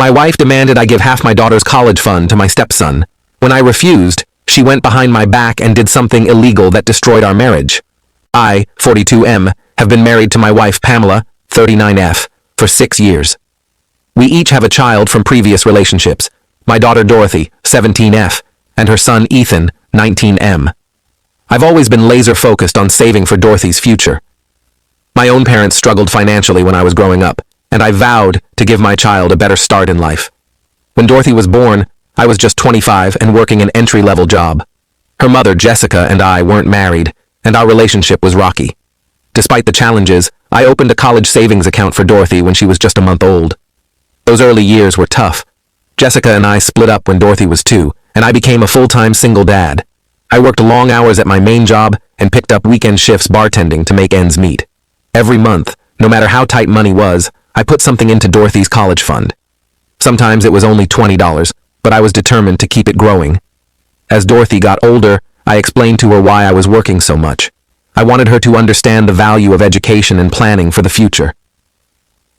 My wife demanded I give half my daughter's college fund to my stepson. When I refused, she went behind my back and did something illegal that destroyed our marriage. I, 42M, have been married to my wife Pamela, 39F, for 6 years. We each have a child from previous relationships, my daughter Dorothy, 17F, and her son Ethan, 19M. I've always been laser-focused on saving for Dorothy's future. My own parents struggled financially when I was growing up, and I vowed to give my child a better start in life. When Dorothy was born, I was just 25 and working an entry-level job. Her mother, Jessica, and I weren't married, and our relationship was rocky. Despite the challenges, I opened a college savings account for Dorothy when she was just a month old. Those early years were tough. Jessica and I split up when Dorothy was 2, and I became a full-time single dad. I worked long hours at my main job and picked up weekend shifts bartending to make ends meet. Every month, no matter how tight money was, I put something into Dorothy's college fund. Sometimes it was only $20, but I was determined to keep it growing. As Dorothy got older, I explained to her why I was working so much. I wanted her to understand the value of education and planning for the future.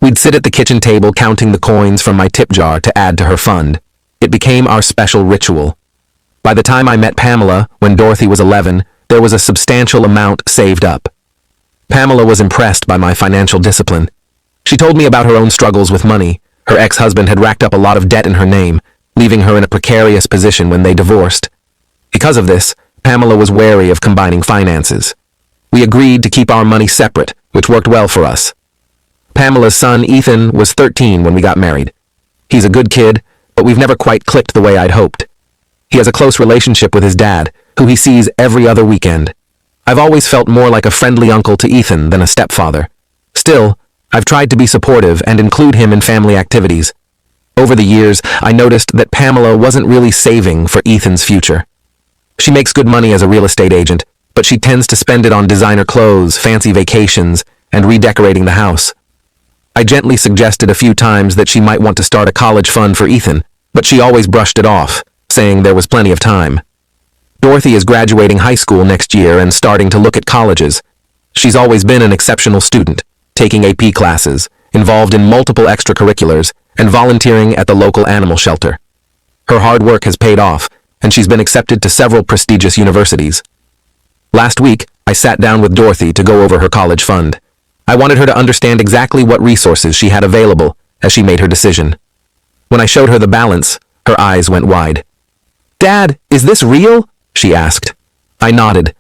We'd sit at the kitchen table counting the coins from my tip jar to add to her fund. It became our special ritual. By the time I met Pamela, when Dorothy was 11, there was a substantial amount saved up. Pamela was impressed by my financial discipline. She told me about her own struggles with money. Her ex-husband had racked up a lot of debt in her name, leaving her in a precarious position when they divorced. Because of this, Pamela was wary of combining finances. We agreed to keep our money separate, which worked well for us. Pamela's son, Ethan, was 13 when we got married. He's a good kid, but we've never quite clicked the way I'd hoped. He has a close relationship with his dad, who he sees every other weekend. I've always felt more like a friendly uncle to Ethan than a stepfather. Still, I've tried to be supportive and include him in family activities. Over the years, I noticed that Pamela wasn't really saving for Ethan's future. She makes good money as a real estate agent, but she tends to spend it on designer clothes, fancy vacations, and redecorating the house. I gently suggested a few times that she might want to start a college fund for Ethan, but she always brushed it off, saying there was plenty of time. Dorothy is graduating high school next year and starting to look at colleges. She's always been an exceptional student, taking AP classes, involved in multiple extracurriculars, and volunteering at the local animal shelter. Her hard work has paid off, and she's been accepted to several prestigious universities. Last week, I sat down with Dorothy to go over her college fund. I wanted her to understand exactly what resources she had available as she made her decision. When I showed her the balance, her eyes went wide. "Dad, is this real?" she asked. I nodded,